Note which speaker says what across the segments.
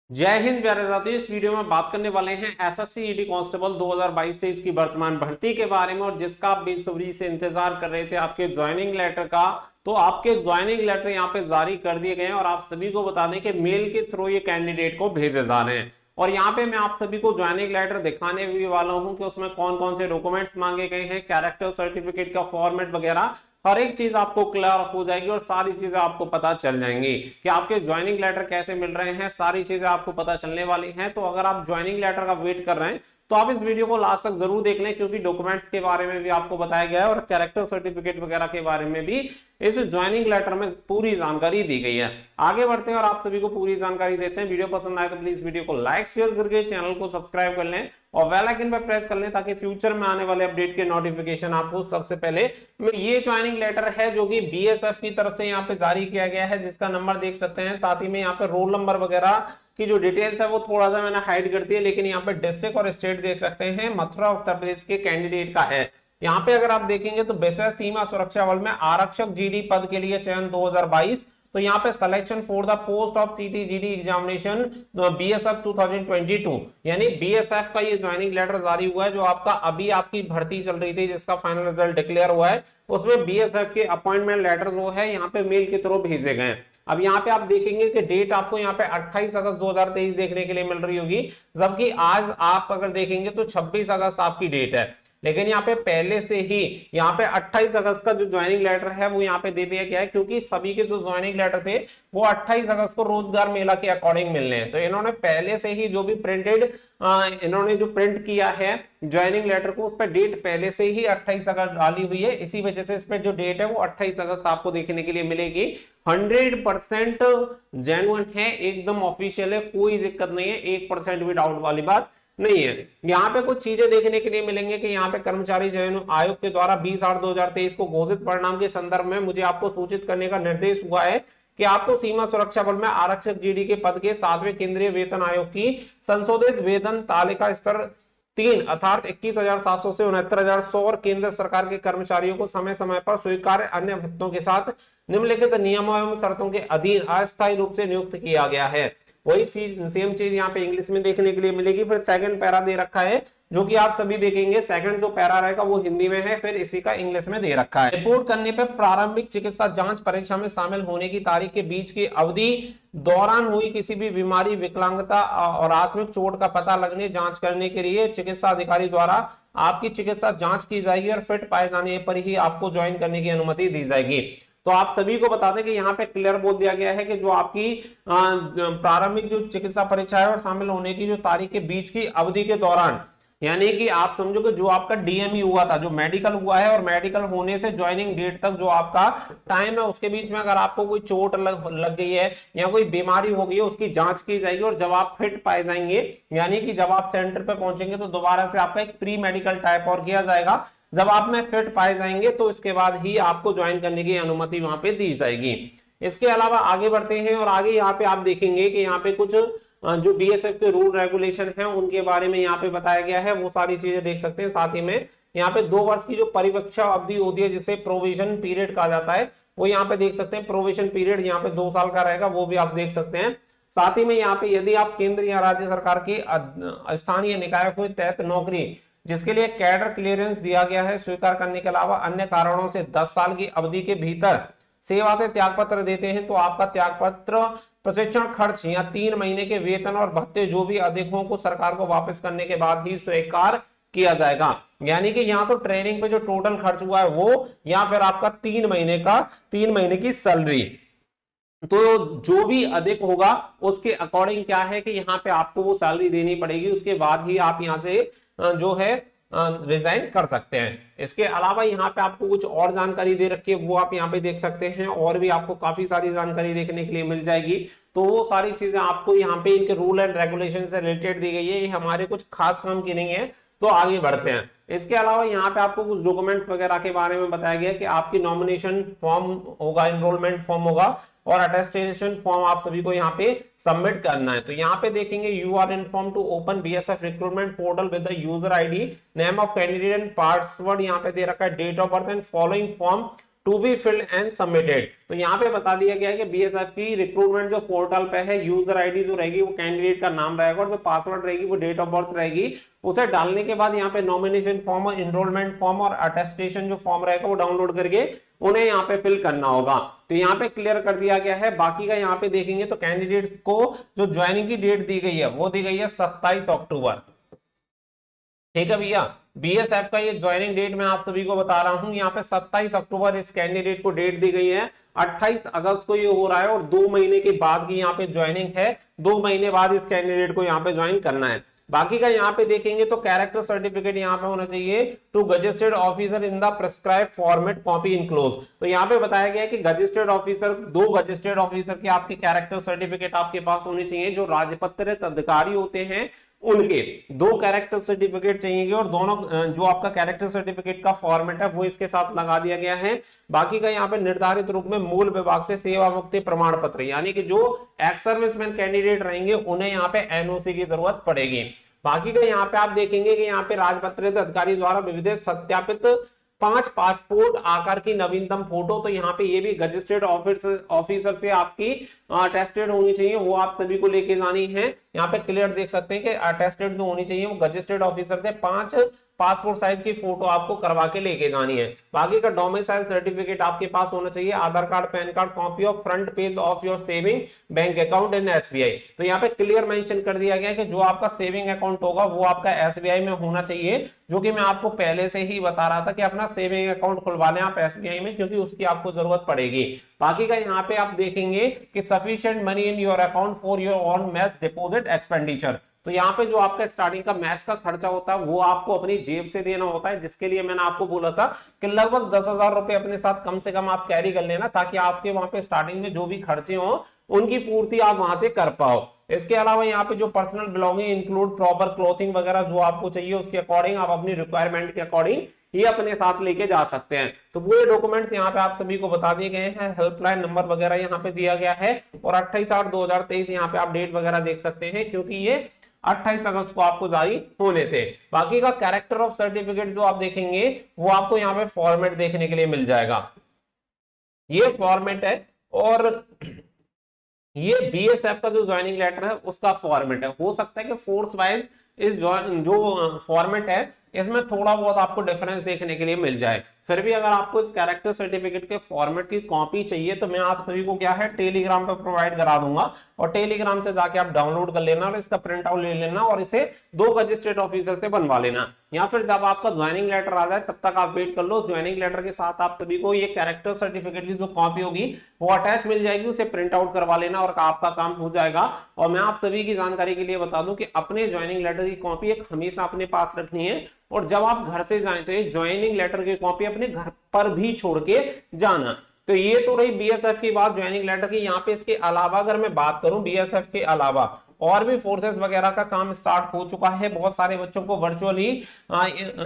Speaker 1: जय हिंद प्यारे साथियों। इस वीडियो में बात करने वाले हैं एसएससी ईडी कांस्टेबल 2022-23 की वर्तमान भर्ती के बारे में, और जिसका आप बेसब्री से इंतजार कर रहे थे आपके ज्वाइनिंग लेटर का। तो आपके ज्वाइनिंग लेटर यहाँ पे जारी कर दिए गए हैं और आप सभी को बता दें कि मेल के थ्रू ये कैंडिडेट को भेजे जा रहे हैं। और यहाँ पे मैं आप सभी को ज्वाइनिंग लेटर दिखाने भी वाला हूँ कि उसमें कौन कौन से डॉक्यूमेंट्स मांगे गए हैं, कैरेक्टर सर्टिफिकेट का फॉर्मेट वगैरह हर एक चीज आपको क्लियर हो जाएगी और सारी चीजें आपको पता चल जाएंगी कि आपके ज्वाइनिंग लेटर कैसे मिल रहे हैं। सारी चीजें आपको पता चलने वाली हैं। तो अगर आप ज्वाइनिंग लेटर का वेट कर रहे हैं तो आप इस वीडियो को लास्ट तक जरूर देख लें, क्योंकि डॉक्यूमेंट्स के बारे में भी आपको बताया गया है और कैरेक्टर सर्टिफिकेट वगैरह के बारे में भी इस ज्वाइनिंग लेटर में पूरी जानकारी दी गई है। आगे बढ़ते हैं और आप सभी को पूरी जानकारी देते हैं। वीडियो पसंद आए तो प्लीज वीडियो को लाइक शेयर करके चैनल को सब्सक्राइब कर लें और बेल आइकन पर प्रेस कर लें ताकि फ्यूचर में आने वाले अपडेट के नोटिफिकेशन आपको सबसे पहले। ये ज्वाइनिंग लेटर है जो कि बीएसएफ की तरफ से यहाँ पे जारी किया गया है, जिसका नंबर देख सकते हैं। साथ ही में यहाँ पे रोल नंबर वगैरह की जो डिटेल्स है वो थोड़ा सा मैंने हाइड कर दी है, लेकिन यहाँ पे डिस्ट्रिक्ट और स्टेट देख सकते हैं। मथुरा उत्तर प्रदेश के कैंडिडेट का है। यहाँ पे अगर आप देखेंगे तो विशेष सीमा सुरक्षा बल में आरक्षक जीडी पद के लिए चयन 2022। तो यहाँ पे selection for the post of सीटी जीडी एग्जामिनेशन बीएसएफ 2022, यानी बीएसएफ का ये ज्वाइनिंग लेटर जारी हुआ है। जो आपका अभी आपकी भर्ती चल रही थी जिसका फाइनल रिजल्ट डिक्लेयर हुआ है, उसमें बीएसएफ के अपॉइंटमेंट लेटर जो है यहाँ पे मेल के थ्रू भेजे गए। अब यहाँ पे आप देखेंगे कि डेट आपको यहाँ पे 28 अगस्त 2023 देखने के लिए मिल रही होगी, जबकि आज आप अगर देखेंगे तो 26 अगस्त आपकी डेट है। लेकिन यहाँ पे पहले से ही यहाँ पे 28 अगस्त का जो ज्वाइनिंग लेटर है वो यहाँ पे दे दिया गया है, क्योंकि सभी के जो ज्वाइनिंग लेटर थे वो 28 अगस्त को रोजगार मेला के अकॉर्डिंग मिलने हैं। तो इन्होंने पहले से ही जो भी प्रिंटेड इन्होंने जो प्रिंट किया है ज्वाइनिग लेटर को, उस पर डेट पहले से ही 28 अगस्त डाली हुई है। इसी वजह से इस पर जो डेट है वो 28 अगस्त आपको देखने के लिए मिलेगी। 100% जेन्युइन है, एकदम ऑफिशियल है, कोई दिक्कत नहीं है, 1% भी डाउट वाली बात नहीं है। यहाँ पे कुछ चीजें देखने के लिए मिलेंगे कि यहाँ पे कर्मचारी चयन आयोग के द्वारा 20/8/2023 को घोषित परिणाम के संदर्भ में मुझे आपको सूचित करने का निर्देश हुआ है कि आपको सीमा सुरक्षा बल में आरक्षक जीडी के पद के 7वें केंद्रीय वेतन आयोग की संशोधित वेतन तालिका स्तर 3 अर्थात 21,700 से 69,100 और केंद्र सरकार के कर्मचारियों को समय समय पर स्वीकार्य अन्य भत्तों के साथ निम्नलिखित नियमों एवं शर्तों के अधीन अस्थायी रूप से नियुक्त किया गया है। वही सेम चीज यहाँ पे इंग्लिश में देखने के लिए मिलेगी। फिर सेकंड पैरा दे रखा है जो कि आप सभी देखेंगे। सेकंड जो पैरा रहेगा वो हिंदी में है, फिर इसी का इंग्लिश में दे रखा है। रिपोर्ट करने पर प्रारंभिक चिकित्सा जांच परीक्षा में शामिल होने की तारीख के बीच की अवधि दौरान हुई किसी भी बीमारी, विकलांगता और आकस्मिक चोट का पता लगने जांच करने के लिए चिकित्सा अधिकारी द्वारा आपकी चिकित्सा जांच की जाएगी और फिट पाए जाने पर ही आपको ज्वाइन करने की अनुमति दी जाएगी। तो आप सभी को बता दें कि यहाँ पे क्लियर बोल दिया गया है कि जो आपकी प्रारंभिक जो चिकित्सा परीक्षा है और शामिल होने की जो तारीख के बीच की अवधि के दौरान, यानी कि आप समझो कि जो आपका डीएमई हुआ था, जो मेडिकल हुआ है, और मेडिकल होने से ज्वाइनिंग डेट तक जो आपका टाइम है उसके बीच में अगर आपको कोई चोट लग गई है या कोई बीमारी हो गई है, उसकी जांच की जाएगी। और जब आप फिट पाए जाएंगे, यानी कि जब आप सेंटर पे पहुंचेंगे तो दोबारा से आपका एक प्री मेडिकल टाइप और किया जाएगा। जब आप में फिट पाए जाएंगे तो इसके बाद ही आपको ज्वाइन करने की अनुमति वहां पे दी जाएगी। इसके अलावा आगे बढ़ते हैं और आगे यहाँ पे आप देखेंगे कि यहाँ पे कुछ जो बीएसएफ के रूल रेगुलेशन है उनके बारे में यहाँ पे बताया गया है, वो सारी चीजें देख सकते हैं। साथ ही में यहाँ पे 2 वर्ष की जो परिपक्व अवधि होती है जिसे प्रोविजन पीरियड कहा जाता है, वो यहाँ पे देख सकते हैं। प्रोविजन पीरियड यहाँ पे 2 साल का रहेगा, वो भी आप देख सकते हैं। साथ ही में यहाँ पे यदि आप केंद्र या राज्य सरकार के स्थानीय निकाय के तहत नौकरी जिसके लिए कैडर क्लियरेंस दिया गया है स्वीकार करने के अलावा अन्य कारणों से 10 साल की अवधि के भीतर सेवा से त्यागपत्र देते हैं, तो आपका त्यागपत्र प्रशिक्षण खर्च या 3 महीने के वेतन और भत्ते जो भी अधिक हो को सरकार को वापस करने के बाद ही स्वीकार किया जाएगा। यानी कि यहाँ तो ट्रेनिंग पे जो टोटल खर्च हुआ है वो, या फिर आपका 3 महीने की सैलरी, तो जो भी अधिक होगा उसके अकॉर्डिंग क्या है कि यहाँ पे आपको वो सैलरी देनी पड़ेगी। उसके बाद ही आप यहाँ से जो है रिजाइन कर सकते हैं। इसके अलावा यहाँ पे आपको कुछ और जानकारी दे रखी है, वो आप यहाँ पे देख सकते हैं। और भी आपको काफी सारी जानकारी देखने के लिए मिल जाएगी। तो वो सारी चीजें आपको यहाँ पे इनके रूल एंड रेगुलेशन से रिलेटेड दी गई है, ये हमारे कुछ खास काम की नहीं है। तो आगे बढ़ते हैं। इसके अलावा यहाँ पे आपको कुछ डॉक्यूमेंट्स वगैरह के बारे में बताया गया कि आपकी नॉमिनेशन फॉर्म होगा, एनरोलमेंट फॉर्म होगा और अटेस्टेशन फॉर्म आप सभी को यहाँ पे सबमिट करना है। तो यहाँ पे देखेंगे you are inform to open BSF recruitment portal with the user ID, name of candidate and password यहाँ पे दे रखा है, date of birth and following form to be filled and submitted. तो यहाँ पे बता दिया गया है कि बीएसएफ की रिक्रूटमेंट जो पोर्टल पे है, यूजर आईडी जो रहेगी वो कैंडिडेट का नाम रहेगा और जो पासवर्ड रहेगी वो डेट ऑफ बर्थ रहेगी। उसे डालने के बाद यहाँ पे नॉमिनेशन फॉर्म और एनरोलमेंट फॉर्म और अटेस्टेशन जो फॉर्म रहेगा वो डाउनलोड करके उन्हें यहाँ पे फिल करना होगा। तो यहाँ पे क्लियर कर दिया गया है। बाकी का यहाँ पे देखेंगे तो कैंडिडेट्स को जो ज्वाइनिंग की डेट दी गई है वो दी गई है 27 अक्टूबर। ठीक है भैया, बीएसएफ का ये ज्वाइनिंग डेट मैं आप सभी को बता रहा हूं, यहाँ पे 27 अक्टूबर इस कैंडिडेट को डेट दी गई है। 28 अगस्त को ये हो रहा है और 2 महीने के बाद की यहाँ पे ज्वाइनिंग है। 2 महीने बाद इस कैंडिडेट को यहाँ पे ज्वाइन करना है। बाकी का यहाँ पे देखेंगे तो कैरेक्टर सर्टिफिकेट यहाँ पे होना चाहिए two gazetted officer in the prescribe format copy enclose. तो यहाँ पे बताया गया है कि गजेस्टेड ऑफिसर, 2 गजेस्टेड ऑफिसर के आपके कैरेक्टर सर्टिफिकेट आपके पास होने चाहिए। जो राजपत्रित अधिकारी होते हैं उनके 2 कैरेक्टर सर्टिफिकेट चाहिए और दोनों जो आपका कैरेक्टर सर्टिफिकेट का फॉर्मेट है वो इसके साथ लगा दिया गया है। बाकी का यहाँ पे निर्धारित रूप में मूल विभाग से सेवा मुक्ति प्रमाण पत्र, यानी कि जो एक्स सर्विसमैन कैंडिडेट रहेंगे उन्हें यहाँ पे एनओसी की जरूरत पड़ेगी। बाकी का यहाँ पे आप देखेंगे कि यहाँ पे राजपत्रित अधिकारी द्वारा विविध सत्यापित 5 पासपोर्ट आकार की नवीनतम फोटो। तो यहाँ पे ये भी गजेस्टेड ऑफिसर से आपकी अटेस्टेड होनी चाहिए, वो आप सभी को लेके जानी है। यहाँ पे क्लियर देख सकते हैं कि अटेस्टेड जो होनी चाहिए वो गजेस्टेड ऑफिसर से 5 पासपोर्ट साइज की फोटो आपको करवा के लेके जानी है। बाकी का डोमिसाइल सर्टिफिकेट आपके पास होना चाहिए, Aadhaar card, PAN card, copy of front page of your saving bank account in SBI. तो यहाँ पे क्लियर मेंशन कर दिया गया है कि जो आपका सेविंग अकाउंट होगा वो आपका एसबीआई में होना चाहिए, जो कि मैं आपको पहले से ही बता रहा था कि अपना सेविंग अकाउंट खुलवा लें आप एसबीआई में, क्योंकि उसकी आपको जरूरत पड़ेगी। बाकी का यहाँ पे आप देखेंगे कि sufficient money in your account for your own mess deposit expenditure. तो यहाँ पे जो आपका स्टार्टिंग का मैच का खर्चा होता है वो आपको अपनी जेब से देना होता है, जिसके लिए मैंने आपको बोला था कि लगभग 10,000 रुपए अपने साथ कम से कम आप कैरी कर लेना, ताकि आपके वहां पे स्टार्टिंग में जो भी खर्चे हो उनकी पूर्ति आप वहां से कर पाओ। इसके अलावा यहाँ पे जो personal belonging include proper clothing वगैरह जो आपको चाहिए उसके अकॉर्डिंग आप अपनी रिक्वायरमेंट के अकॉर्डिंग ये अपने साथ लेके जा सकते हैं। तो पूरे डॉक्यूमेंट्स यहाँ पे आप सभी को बता दिए गए हैं, हेल्पलाइन नंबर वगैरह यहाँ पे दिया गया है और 28/8/2023 यहाँ पे आप डेट वगैरह देख सकते हैं, क्योंकि ये 28 अगस्त को आपको जारी होने थे। बाकी का कैरेक्टर ऑफ सर्टिफिकेट जो आप देखेंगे वो आपको यहाँ पे फॉर्मेट देखने के लिए मिल जाएगा। ये फॉर्मेट है और ये बीएसएफ का जो ज्वाइनिंग लेटर है उसका फॉर्मेट है। हो सकता है कि फोर्स वाइज इस जो फॉर्मेट है इसमें थोड़ा बहुत आपको डिफरेंस देखने के लिए मिल जाए। फिर भी अगर आपको इस कैरेक्टर सर्टिफिकेट के फॉर्मेट की कॉपी चाहिए तो मैं आप सभी को क्या है टेलीग्राम पे प्रोवाइड करा दूंगा और टेलीग्राम से जाके आप डाउनलोड कर लेना और इसका प्रिंट आउट ले लेना और इसे 2 गजेस्टेड ऑफिसर से बनवा लेना, या फिर जब आपका ज्वाइनिंग लेटर आ जाए तब तक आप वेट कर लो। ज्वाइनिंग लेटर के साथ आप सभी को ये कैरेक्टर सर्टिफिकेट की जो कॉपी होगी वो अटैच मिल जाएगी, उसे प्रिंट आउट करवा लेना और आपका काम हो जाएगा। और मैं आप सभी की जानकारी के लिए बता दूं कि अपने ज्वाइनिंग लेटर की कॉपी एक हमेशा अपने पास रखनी है और जब आप घर से जाएं तो एक ज्वाइनिंग लेटर की कॉपी अपने घर पर भी छोड़ के जाना। तो ये तो रही बीएसएफ की बात ज्वाइनिंग लेटर की। यहाँ पे इसके अलावा अगर मैं बात करूं बीएसएफ के अलावा और भी फोर्सेस वगैरह का काम स्टार्ट हो चुका है। बहुत सारे बच्चों को वर्चुअली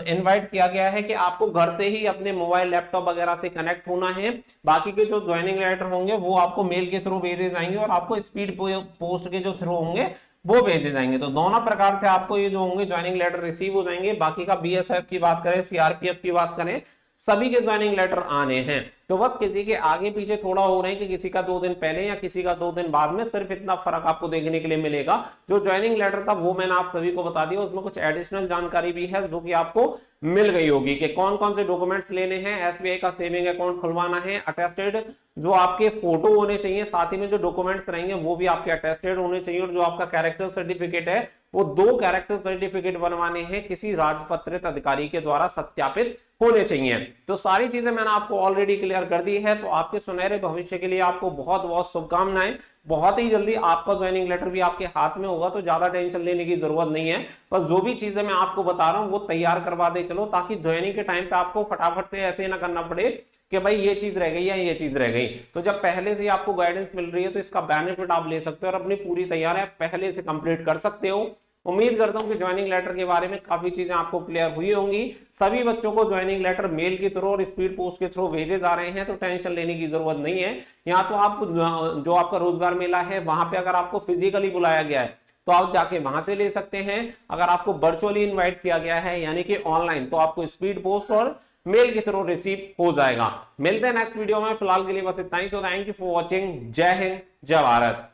Speaker 1: इनवाइट किया गया है कि आपको घर से ही अपने मोबाइल लैपटॉप वगैरह से कनेक्ट होना है। बाकी के जो ज्वाइनिंग लेटर होंगे वो आपको मेल के थ्रू भेजे जाएंगे और आपको स्पीड पोस्ट के जो थ्रू होंगे वो भेजे जाएंगे। तो दोनों प्रकार से आपको ये जो होंगे ज्वाइनिंग लेटर रिसीव हो जाएंगे। बाकी का बीएसएफ की बात करें, सीआरपीएफ की बात करें, सभी के ज्वाइनिंग लेटर आने हैं। तो बस किसी के आगे पीछे थोड़ा हो रहे हैं कि किसी का 2 दिन पहले या किसी का 2 दिन बाद में, सिर्फ इतना फर्क आपको देखने के लिए मिलेगा। जो ज्वाइनिंग लेटर था वो मैंने आप सभी को बता दिया, उसमें कुछ एडिशनल जानकारी भी है जो कि आपको मिल गई होगी कि कौन कौन से डॉक्यूमेंट्स लेने हैं। एसबीआई का सेविंग अकाउंट खुलवाना है, अटेस्टेड जो आपके फोटो होने चाहिए, साथ ही में जो डॉक्यूमेंट्स रहेंगे वो भी आपके अटेस्टेड होने चाहिए और जो आपका कैरेक्टर सर्टिफिकेट है वो 2 कैरेक्टर सर्टिफिकेट बनवाने हैं, किसी राजपत्रित अधिकारी के द्वारा सत्यापित होने चाहिए। तो सारी चीजें मैंने आपको ऑलरेडी क्लियर कर दी है। तो आपके सुनहरे भविष्य के लिए आपको बहुत बहुत शुभकामनाएं। बहुत ही जल्दी आपका ज्वाइनिंग लेटर भी आपके हाथ में होगा, तो ज्यादा टेंशन लेने की जरूरत नहीं है। बस जो भी चीजें मैं आपको बता रहा हूँ वो तैयार करवा दे चलो, ताकि ज्वाइनिंग के टाइम पे आपको फटाफट से ऐसे ना करना पड़े कि भाई ये चीज रह गई या ये चीज रह गई। तो जब पहले से आपको गाइडेंस मिल रही है तो इसका बेनिफिट आप ले सकते हो और अपनी पूरी तैयारी पहले से कंप्लीट कर सकते हो। उम्मीद करता हूं कि ज्वाइनिंग लेटर के बारे में काफी चीजें आपको क्लियर हुई होंगी। सभी बच्चों को ज्वाइनिंग लेटर मेल के थ्रू और स्पीड पोस्ट के थ्रू भेजे जा रहे हैं, तो टेंशन लेने की जरूरत नहीं है। यहाँ तो आप जो आपका रोजगार मेला है वहां पे अगर आपको फिजिकली बुलाया गया है तो आप जाके वहां से ले सकते हैं। अगर आपको वर्चुअली इनवाइट किया गया है यानी कि ऑनलाइन, तो आपको स्पीड पोस्ट और मेल के थ्रू रिसीव हो जाएगा। मिलते हैं नेक्स्ट वीडियो में, फिलहाल के लिए बस इतना ही। So thank you for watching. जय हिंद, जय भारत।